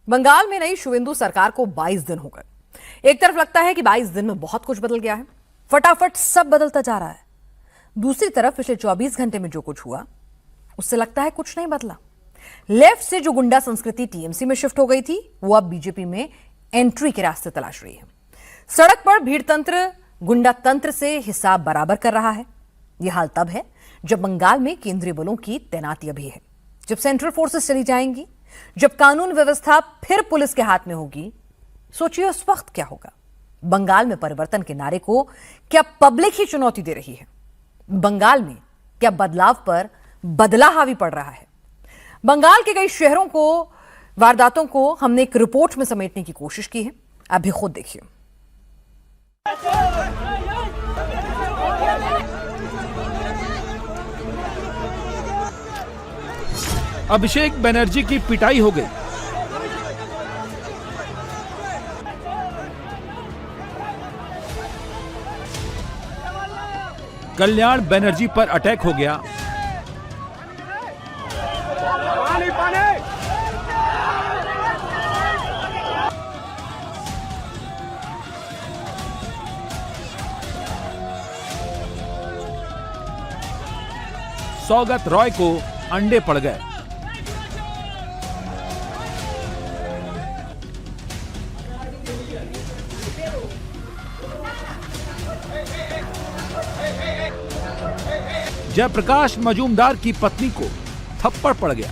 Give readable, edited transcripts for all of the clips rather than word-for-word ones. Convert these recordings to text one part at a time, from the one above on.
बंगाल में नई शुवेंदु सरकार को 22 दिन हो गए। एक तरफ लगता है कि 22 दिन में बहुत कुछ बदल गया है, फटाफट सब बदलता जा रहा है। दूसरी तरफ पिछले 24 घंटे में जो कुछ हुआ उससे लगता है कुछ नहीं बदला। लेफ्ट से जो गुंडा संस्कृति टीएमसी में शिफ्ट हो गई थी, वो अब बीजेपी में एंट्री के रास्ते तलाश रही है। सड़क पर भीड़ तंत्र गुंडा तंत्र से हिसाब बराबर कर रहा है। यह हाल तब है जब बंगाल में केंद्रीय बलों की तैनाती अभी है, जब सेंट्रल फोर्सेस चली जाएंगी, जब कानून व्यवस्था फिर पुलिस के हाथ में होगी। सोचिए उस वक्त क्या होगा। बंगाल में परिवर्तन के नारे को क्या पब्लिक ही चुनौती दे रही है? बंगाल में क्या बदलाव पर बदला हावी पड़ रहा है? बंगाल के कई शहरों को, वारदातों को हमने एक रिपोर्ट में समेटने की कोशिश की है, अभी खुद देखिए। अभिषेक बनर्जी की पिटाई हो गई। कल्याण बनर्जी पर अटैक हो गया। सौगत रॉय को अंडे पड़ गए। जयप्रकाश मजूमदार की पत्नी को थप्पड़ पड़ गया।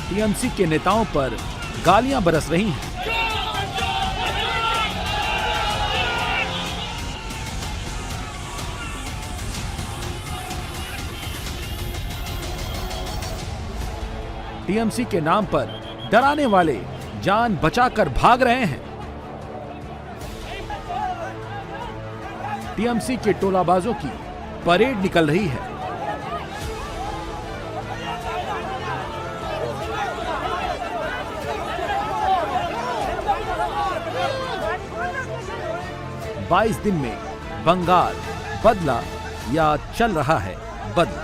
टीएमसी के नेताओं पर गालियां बरस रही हैं। टीएमसी के नाम पर डराने वाले जान बचाकर भाग रहे हैं। टीएमसी के टोलाबाजों की परेड निकल रही है। बाईस दिन में बंगाल बदला या चल रहा है बदला।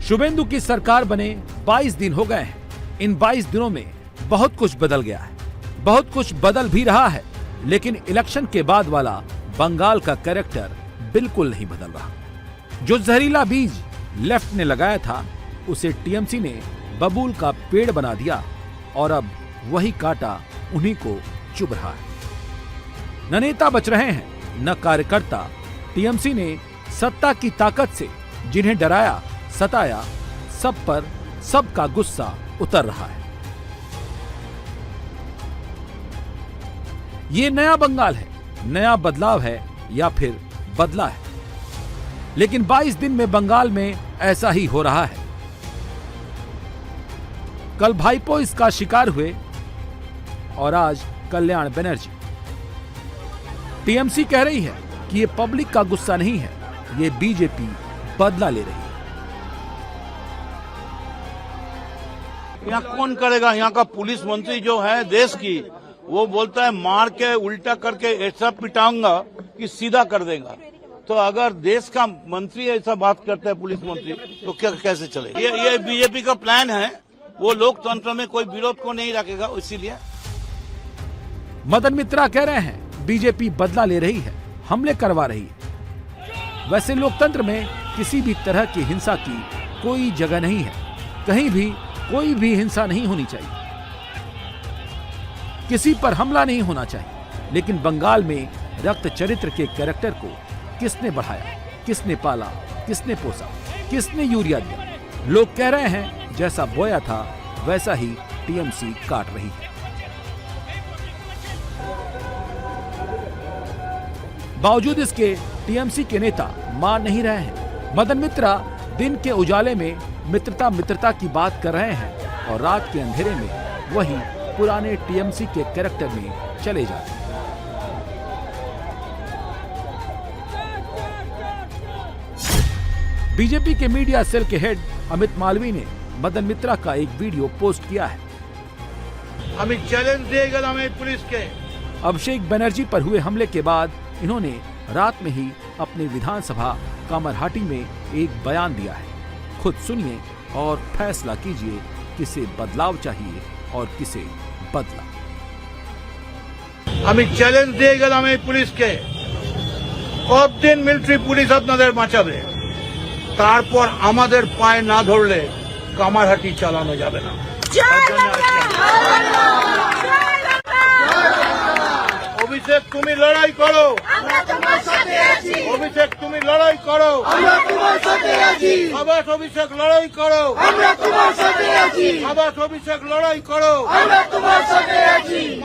शुवेंदु की सरकार बने 22 दिन हो गए हैं। इन 22 दिनों में बहुत कुछ बदल गया है, बहुत कुछ बदल भी रहा है, लेकिन इलेक्शन के बाद वाला बंगाल का कैरेक्टर बिल्कुल नहीं बदल रहा। जो जहरीला बीज लेफ्ट ने लगाया था, उसे टीएमसी ने बबूल का पेड़ बना दिया और अब वही कांटा उन्हीं को चुभ रहा है। न नेता बच रहे हैं, न कार्यकर्ता। टीएमसी ने सत्ता की ताकत से जिन्हें डराया, सताया, सब पर सबका गुस्सा उतर रहा है। ये नया बंगाल है, नया बदलाव है या फिर बदला है। लेकिन 22 दिन में बंगाल में ऐसा ही हो रहा है। कल भाईपो इसका शिकार हुए और आज कल्याण बनर्जी। टीएमसी कह रही है कि ये पब्लिक का गुस्सा नहीं है, ये बीजेपी बदला ले रही है। यहाँ कौन करेगा? यहाँ का पुलिस मंत्री जो है देश की, वो बोलता है मार के उल्टा करके ऐसा पिटाऊंगा कि सीधा कर देगा। तो अगर देश का मंत्री ऐसा बात करता है, पुलिस मंत्री, तो क्या कैसे चलेगा? ये बीजेपी का प्लान है। वो लोकतंत्र में कोई विरोध को नहीं रखेगा, इसीलिए। मदन मित्रा कह रहे हैं बीजेपी बदला ले रही है, हमले करवा रही है। वैसे लोकतंत्र में किसी भी तरह की हिंसा की कोई जगह नहीं है। कहीं भी कोई भी हिंसा नहीं होनी चाहिए, किसी पर हमला नहीं होना चाहिए। लेकिन बंगाल में रक्त चरित्र के कैरेक्टर को किसने बढ़ाया, किसने पाला, किसने पोसा, किसने यूरिया दिया? लोग कह रहे हैं जैसा बोया था वैसा ही टीएमसी काट रही है। बावजूद इसके टीएमसी के नेता मान नहीं रहे हैं। मदन मित्रा दिन के उजाले में मित्रता की बात कर रहे हैं और रात के अंधेरे में वही पुराने टीएमसी के कैरेक्टर में चले जाते हैं। बीजेपी के मीडिया सेल के हेड अमित मालवीय ने मदन मित्रा का एक वीडियो पोस्ट किया है। हमें चैलेंज देगा हमें पुलिस के। अभिषेक बनर्जी पर हुए हमले के बाद इन्होंने रात में ही अपने विधानसभा कामरहाटी में एक बयान दिया है। खुद सुनिए और फैसला कीजिए किसे बदलाव चाहिए और किसे बदला। हमें चैलेंज देगा हमें पुलिस के। কতদিন মিলিটারি পুলিশ আপনাদের বাঁচাবে? তারপর আমাদের পায়ে না ধরলে কামারহাটি চালানো যাবে না। অভিষেক তুমি লড়াই করো, অভিষেক তুমি লড়াই করো, আবাস অভিষেক লড়াই করো, আবাস অভিষেক লড়াই করো,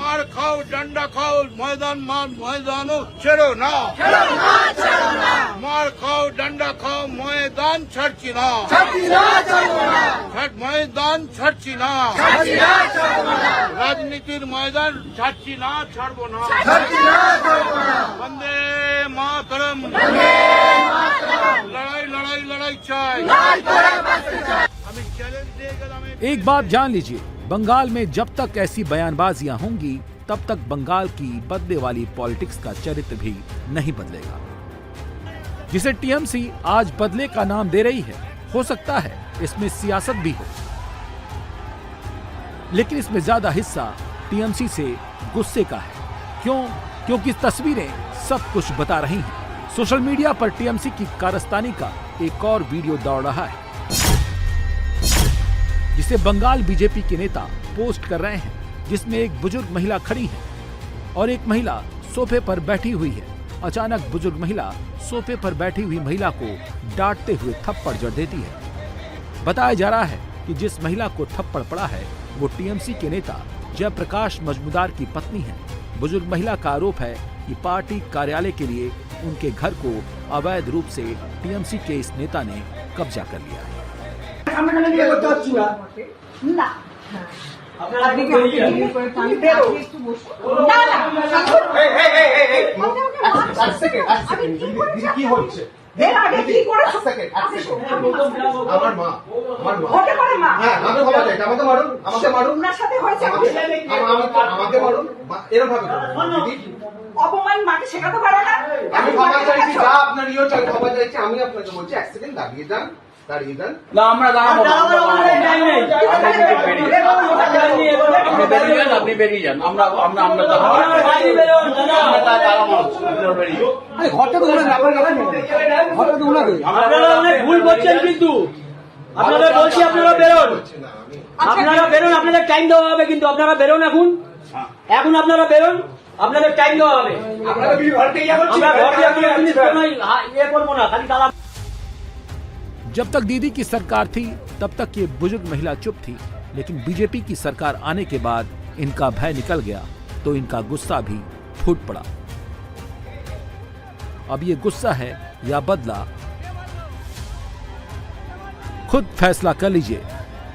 মার খাও ডান্ডা খাও ময়দানও ছেড়ো না, মার খাও ডান্ডা খাও ময়দান ছাড়ছি না, ময়দান ছাড়ছি না, রাজনীতির ময়দান ছাড়ছি না, ছাড়বো না। वंदे मातरम, लड़ाई लड़ाई लड़ाई चाय। हमें चैलेंज देगा हमें। एक बात जान लीजिए, बंगाल में जब तक ऐसी बयानबाजियां होंगी तब तक बंगाल की बदले वाली पॉलिटिक्स का चरित्र भी नहीं बदलेगा। जिसे टीएमसी आज बदले का नाम दे रही है, हो सकता है इसमें सियासत भी हो, लेकिन इसमें ज्यादा हिस्सा टीएमसी से गुस्से का है। क्यों? क्योंकि तस्वीरें सब कुछ बता रही हैं। सोशल मीडिया पर टीएमसी की कारस्तानी का एक और वीडियो दौड़ रहा है, जिसे बंगाल बीजेपी के नेता पोस्ट कर रहे हैं, जिसमें एक बुजुर्ग महिला खड़ी है और एक महिला सोफे पर बैठी हुई है। अचानक बुजुर्ग महिला सोफे पर बैठी हुई महिला को डांटते हुए थप्पड़ जड़ देती है। बताया जा रहा है कि जिस महिला को थप्पड़ पड़ा है वो टीएमसी के नेता जयप्रकाश मजूमदार की पत्नी है। बुजुर्ग महिला का आरोप है कि पार्टी कार्यालय के लिए उनके घर को अवैध रूप से टीएमसी के इस नेता ने कब्जा कर लिया है। অপমান মাকে শেখাতে পারো না। আমি ক্ষমা চাইছি, যা আপনার ইয়ে চাই ক্ষমা চাইছি। আমি আপনাকে বলছি এক সেকেন্ড দাঁড়িয়ে যান, দাঁড়িয়ে যান। না আমরা দাঁড়াবো, আপনি বেরিয়ে যান। আমরা আপনারা অনেক ভুল করছেন, কিন্তু আপনারা বলছি আপনারা বেরোন, আপনারা বেরোন, আপনাদের টাইম দেওয়া হবে, কিন্তু আপনারা বেরোন এখন, এখন আপনারা বেরোন, আপনাদের টাইম দেওয়া হবে। जब तक दीदी की सरकार थी तब तक ये बुजुर्ग महिला चुप थी, लेकिन बीजेपी की सरकार आने के बाद इनका भय निकल गया तो इनका गुस्सा भी फूट पड़ा। अब ये गुस्सा है या बदला, खुद फैसला कर लीजिए।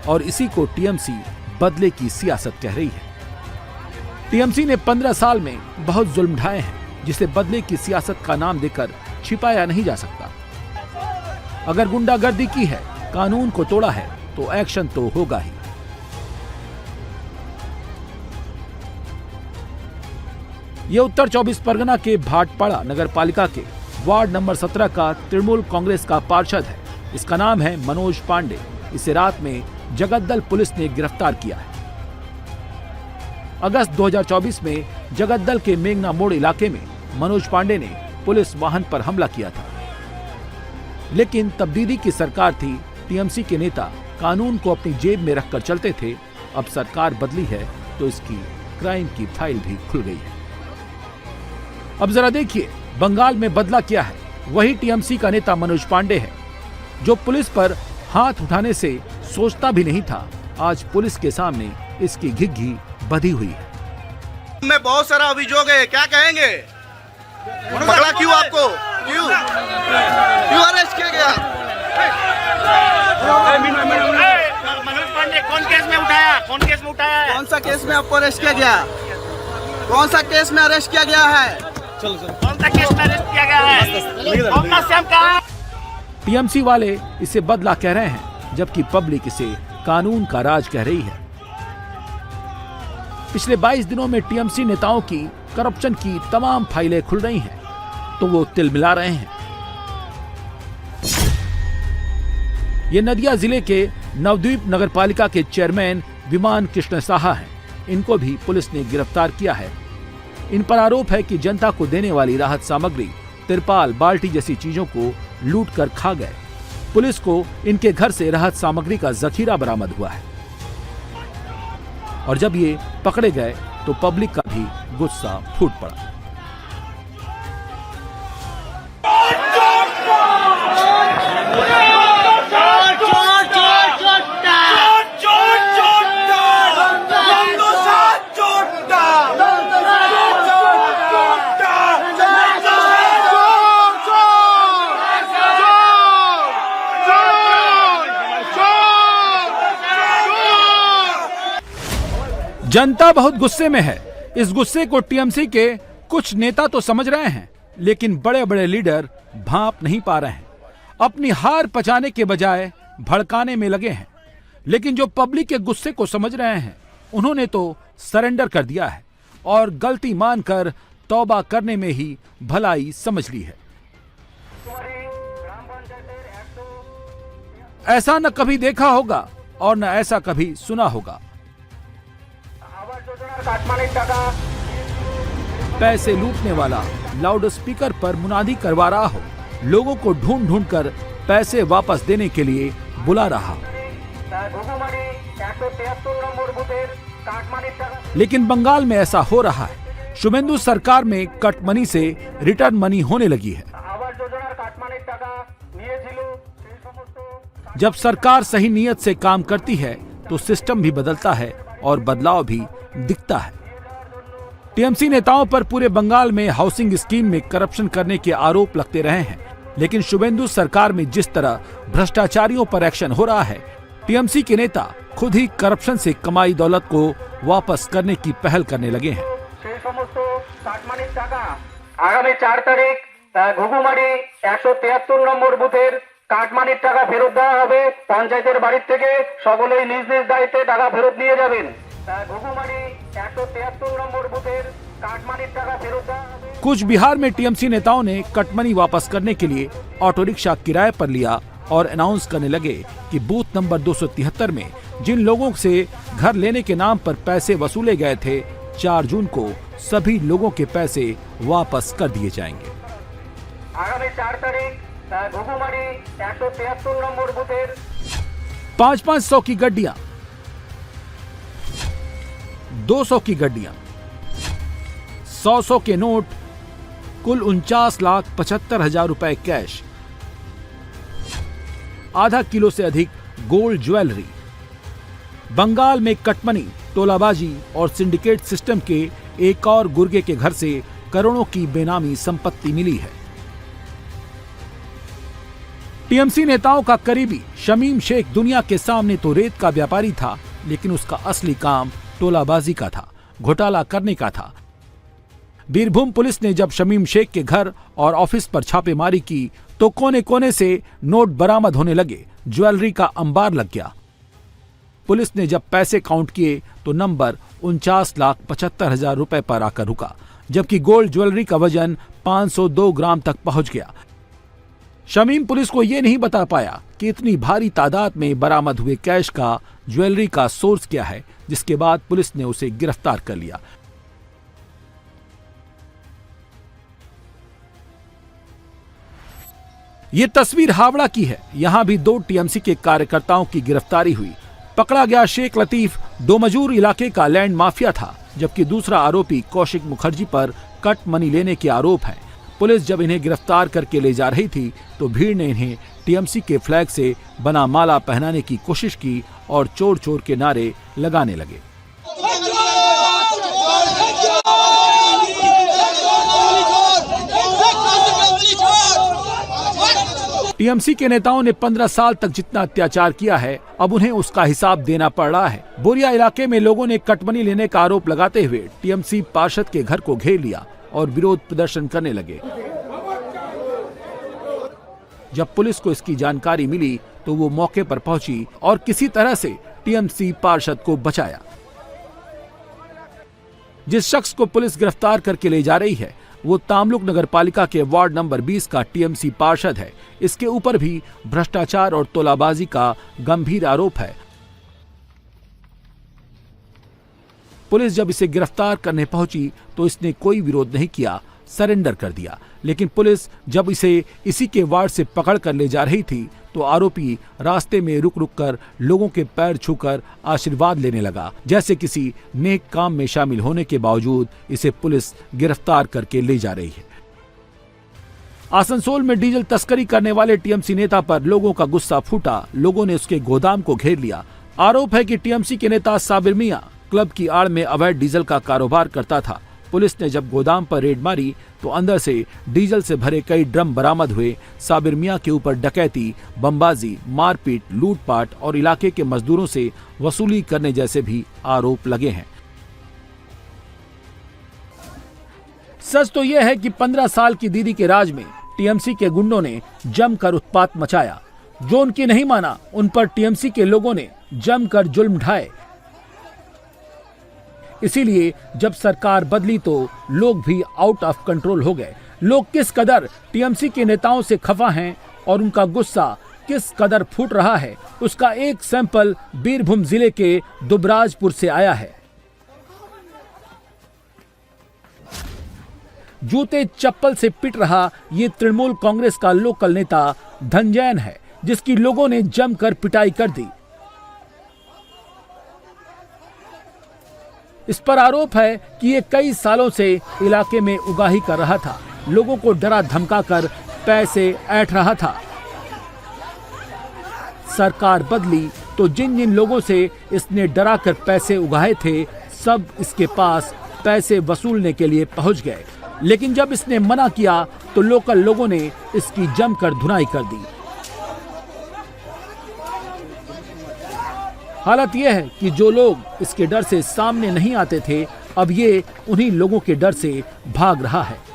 और इसी को टीएमसी बदले की सियासत कह रही है। टीएमसी ने 15 साल में बहुत जुल्म ढाए हैं, जिसे बदले की सियासत का नाम देकर छिपाया नहीं जा सकता। अगर गुंडागर्दी की है, कानून को तोड़ा है, तो एक्शन तो होगा ही। ये उत्तर 24 परगना के भाटपाड़ा नगर पालिका के वार्ड नंबर 17 का तृणमूल कांग्रेस का पार्षद है। इसका नाम है मनोज पांडे। इसे रात में जगद्दल पुलिस ने गिरफ्तार किया है। अगस्त 2024 में जगद्दल के मेघना मोड़ इलाके में मनोज पांडे ने पुलिस वाहन पर हमला किया था, लेकिन तब दीदी की सरकार थी। टीएमसी के नेता कानून को अपनी जेब में रखकर चलते थे। अब सरकार बदली है तो इसकी क्राइम की फाइल भी खुल गई है। अब जरा देखिए बंगाल में बदला क्या है। वही टीएमसी का नेता मनोज पांडे है जो पुलिस पर हाथ उठाने से सोचता भी नहीं था। आज पुलिस के सामने इसकी घिघी बधी हुई है। में बहुत सारा अभियोग है, क्या कहेंगे? पकड़ा क्यों आपको? क्यों अरेस्ट किया गया? मनोज पांडे कौन केस में उठाया? कौन केस में उठाया? कौन सा केस में आपको अरेस्ट किया गया? कौन सा केस में अरेस्ट किया गया है? कौन सा केस में अरेस्ट किया गया है? कौन सा श्याम कहा? टीएमसी वाले इसे बदला कह रहे हैं, जबकि पब्लिक इसे कानून का राज कह रही है। पिछले 22 दिनों में टीएमसी नेताओं की करप्शन की तमाम फाइलें खुल रही हैं, तो वो तिलमिला रहे हैं। ये नदिया जिले के नवद्वीप नगरपालिका के चेयरमैन विमान कृष्ण साहा हैं। इनको भी पुलिस ने गिरफ्तार किया है। इन पर आरोप है कि जनता को देने वाली राहत सामग्री, तिरपाल, बाल्टी जैसी चीजों को लूट कर खा गए। पुलिस को इनके घर से राहत सामग्री का जखीरा बरामद हुआ है और जब ये पकड़े गए तो पब्लिक का भी गुस्सा फूट पड़ा। जनता बहुत गुस्से में है। इस गुस्से को टीएमसी के कुछ नेता तो समझ रहे हैं, लेकिन बड़े बड़े लीडर भांप नहीं पा रहे हैं। अपनी हार पचाने के बजाय भड़काने में लगे हैं। लेकिन जो पब्लिक के गुस्से को समझ रहे हैं, उन्होंने तो सरेंडर कर दिया है और गलती मानकर तौबा करने में ही भलाई समझ ली है। ऐसा न कभी देखा होगा और न ऐसा कभी सुना होगा। पैसे लूटने वाला लाउड स्पीकर पर मुनादी करवा रहा हो, लोगों को ढूंढ ढूंढ कर पैसे वापस देने के लिए बुला रहा। लेकिन बंगाल में ऐसा हो रहा है। शुभेंदु सरकार में कट मनी से रिटर्न मनी होने लगी है। जब सरकार सही नियत से काम करती है तो सिस्टम भी बदलता है और बदलाव भी दिखता है। टीएमसी नेताओं पर पूरे बंगाल में हाउसिंग स्कीम में करप्शन करने के आरोप लगते रहे हैं, लेकिन शुभेंदु सरकार में जिस तरह भ्रष्टाचारियों पर एक्शन हो रहा है, टीएमसी के नेता खुद ही करप्शन से कमाई दौलत को वापस करने की पहल करने लगे हैं। आगामी 4 तारीख घुघुमारी 173 নম্বর বুথের কাটমানির টাকা ফেরত দেওয়া হবে। পঞ্চায়েতের বাড়ি থেকে সকলেই নিজ নিজ দায়িত্বে টাকা ফেরত নিয়ে যাবেন। ঘুঘুমারি 173 নম্বর বুথের কাটমানির টাকা ফেরত দেওয়া হবে। कुछ बिहार में टीएमसी नेताओं ने कटमनी वापस करने के लिए ऑटो रिक्शा किराए पर लिया और अनाउंस करने लगे कि बूथ नंबर 273 में जिन लोगों से घर लेने के नाम पर पैसे वसूले गए थे, 4 जून को सभी लोगों के पैसे वापस कर दिए जाएंगे। आगामी 4 तारीख घुघुमारी 173 নম্বর বুথের 500 की गड्डियां, 200 की गड्डियां, 100 के नोट, कुल 49,75,000 रुपए कैश, आधा किलो से अधिक गोल्ड ज्वेलरी। बंगाल में कटमनी, टोलाबाजी और सिंडिकेट सिस्टम के एक और गुर्गे के घर से करोड़ों की बेनामी संपत्ति मिली है। टीएमसी नेताओं का करीबी शमीम शेख दुनिया के सामने तो रेत का व्यापारी था, लेकिन उसका असली काम टोलाबाजी का था, घोटाला करने का था। बीरभूम पुलिस ने जब शमीम शेख के घर और ऑफिस पर छापेमारी की तो कोने कोने से नोट बरामद होने लगे, ज्वेलरी का अंबार लग गया। पुलिस ने जब पैसे काउंट किए तो नंबर 49,75,000 रुपए पर आकर रुका, जबकि गोल्ड ज्वेलरी का वजन 502 ग्राम तक पहुंच गया। शमीम पुलिस को यह नहीं बता पाया कि इतनी भारी तादाद में बरामद हुए कैश का ज्वेलरी का सोर्स क्या है, जिसके बाद पुलिस ने उसे गिरफ्तार कर लिया। ये तस्वीर हावड़ा की है। यहां भी 2 टीएमसी के कार्यकर्ताओं की गिरफ्तारी हुई। पकड़ा गया शेख लतीफ डोमजूर इलाके का लैंड माफिया था, जबकि दूसरा आरोपी कौशिक मुखर्जी पर कट मनी लेने के आरोप है। पुलिस जब इन्हें गिरफ्तार करके ले जा रही थी तो भीड़ ने इन्हें टीएमसी के फ्लैग से बना माला पहनाने की कोशिश की और चोर चोर के नारे लगाने लगे। टीएमसी के नेताओं ने 15 साल तक जितना अत्याचार किया है, अब उन्हें उसका हिसाब देना पड़ रहा है। बोरिया इलाके में लोगों ने कटमनी लेने का आरोप लगाते हुए टीएमसी पार्षद के घर को घेर लिया और विरोध प्रदर्शन करने लगे। जब पुलिस को इसकी जानकारी मिली तो वो मौके पर पहुंची और किसी तरह से टीएमसी पार्षद को बचाया। जिस शख्स को पुलिस गिरफ्तार करके ले जा रही है वो तामलुक नगरपालिका के वार्ड नंबर 20 का टीएमसी पार्षद है। इसके ऊपर भी भ्रष्टाचार और तोलाबाजी का गंभीर आरोप है। पुलिस जब इसे गिरफ्तार करने पहुंची तो इसने कोई विरोध नहीं किया, सरेंडर कर दिया। लेकिन पुलिस जब इसे इसी के वार्ड से पकड़ कर ले जा रही थी तो आरोपी रास्ते में रुक रुक कर लोगों के पैर छूकर आशीर्वाद लेने लगा, जैसे किसी नेक काम में शामिल होने के बावजूद इसे पुलिस गिरफ्तार करके ले जा रही है। आसनसोल में डीजल तस्करी करने वाले टीएमसी नेता पर लोगों का गुस्सा फूटा। लोगों ने उसके गोदाम को घेर लिया। आरोप है कि टीएमसी के नेता साबिर मियां क्लब की आड़ में अवैध डीजल का कारोबार करता था। पुलिस ने जब गोदाम पर रेड मारी तो अंदर से डीजल से भरे कई ड्रम बरामद हुए। साबिर मियां के ऊपर डकैती, बमबाजी, मारपीट, लूटपाट और इलाके के मजदूरों से वसूली करने जैसे भी आरोप लगे हैं। सच तो यह है कि 15 साल की दीदी के राज में टीएमसी के गुंडों ने जमकर उत्पात मचाया। जो उनकी नहीं माना उन पर टीएमसी के लोगों ने जमकर जुल्म ढाए। इसीलिए जब सरकार बदली तो लोग भी आउट ऑफ कंट्रोल हो गए। लोग किस कदर टीएमसी के नेताओं से खफा हैं और उनका गुस्सा किस कदर फूट रहा है उसका एक सैंपल बीरभूम जिले के दुबराजपुर से आया है। जूते चप्पल से पिट रहा ये तृणमूल कांग्रेस का लोकल नेता धनजैन है, जिसकी लोगों ने जमकर पिटाई कर दी। इस पर आरोप है कि ये कई सालों से इलाके में उगाही कर रहा था, लोगों को डरा धमकाकर पैसे ऐंठ रहा था। सरकार बदली तो जिन जिन लोगों से इसने डराकर पैसे उगाए थे सब इसके पास पैसे वसूलने के लिए पहुंच गए। लेकिन जब इसने मना किया तो लोकल लोगों ने इसकी जमकर धुनाई कर दी। हालत यह है कि जो लोग इसके डर से सामने नहीं आते थे अब ये उन्हीं लोगों के डर से भाग रहा है।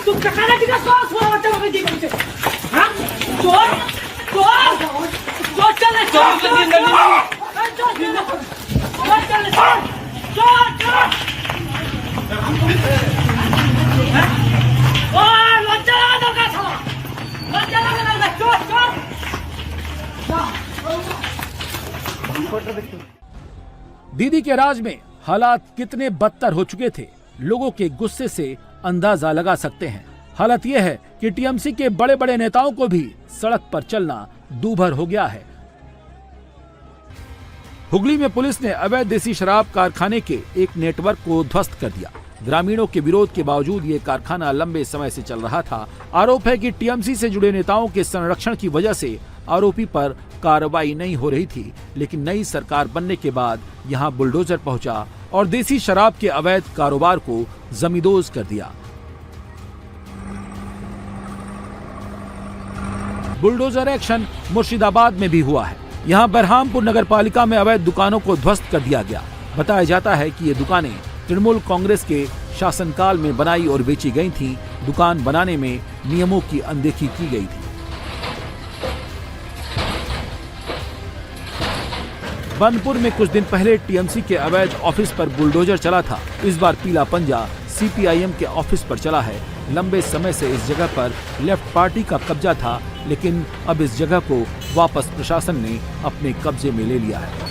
तुम चकाना कितना स्वाद हुआ बच्चा को दी मुझे हां चोर चोर चोर चले चोर चले चोर चोर और लज्जा दो का साला लज्जा लगा चोर चोर। दीदी के राज में हालात कितने बदतर हो चुके थे लोगों के गुस्से से अंदाजा लगा सकते हैं। हालत यह है कि टीएमसी के बड़े बड़े नेताओं को भी सड़क पर चलना दूभर हो गया है। हुगली में पुलिस ने अवैध देसी शराब कारखाने के एक नेटवर्क को ध्वस्त कर दिया। ग्रामीणों के विरोध के बावजूद ये कारखाना लंबे समय से चल रहा था। आरोप है कि टीएमसी से जुड़े नेताओं के संरक्षण की वजह से आरोपी पर कार्रवाई नहीं हो रही थी। लेकिन नई सरकार बनने के बाद यहाँ बुलडोजर पहुंचा और देसी शराब के अवैध कारोबार को जमींदोज कर दिया। बुलडोजर एक्शन मुर्शिदाबाद में भी हुआ है। यहाँ बरहामपुर नगरपालिका में अवैध दुकानों को ध्वस्त कर दिया गया। बताया जाता है कि ये दुकानें तृणमूल कांग्रेस के शासनकाल में बनाई और बेची गई थीं। दुकान बनाने में नियमों की अनदेखी की गई थी। बनपुर में कुछ दिन पहले टीएमसी के अवैध ऑफिस पर बुलडोजर चला था। इस बार पीला पंजा सीपीआईएम के ऑफिस पर चला है। लंबे समय से इस जगह पर लेफ्ट पार्टी का कब्जा था, लेकिन अब इस जगह को वापस प्रशासन ने अपने कब्जे में ले लिया है।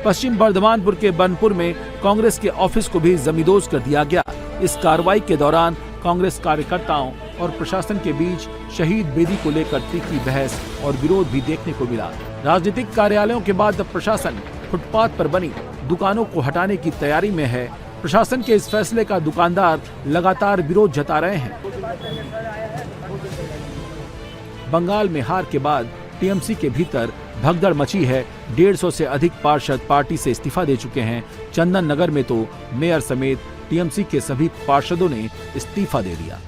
पश्चिम बर्धमानपुर के बनपुर में कांग्रेस के ऑफिस को भी जमींदोज कर दिया गया। इस कार्रवाई के दौरान कांग्रेस कार्यकर्ताओं और प्रशासन के बीच शहीद बेदी को लेकर तीखी बहस और विरोध भी देखने को मिला। राजनीतिक कार्यालयों के बाद अब प्रशासन फुटपाथ पर बनी दुकानों को हटाने की तैयारी में है। प्रशासन के इस फैसले का दुकानदार लगातार विरोध जता रहे हैं। बंगाल में हार के बाद टीएमसी के भीतर भगदड़ मची है। 150 से अधिक पार्षद पार्टी से इस्तीफा दे चुके हैं। चंदन नगर में तो मेयर समेत टीएमसी के सभी पार्षदों ने इस्तीफा दे दिया।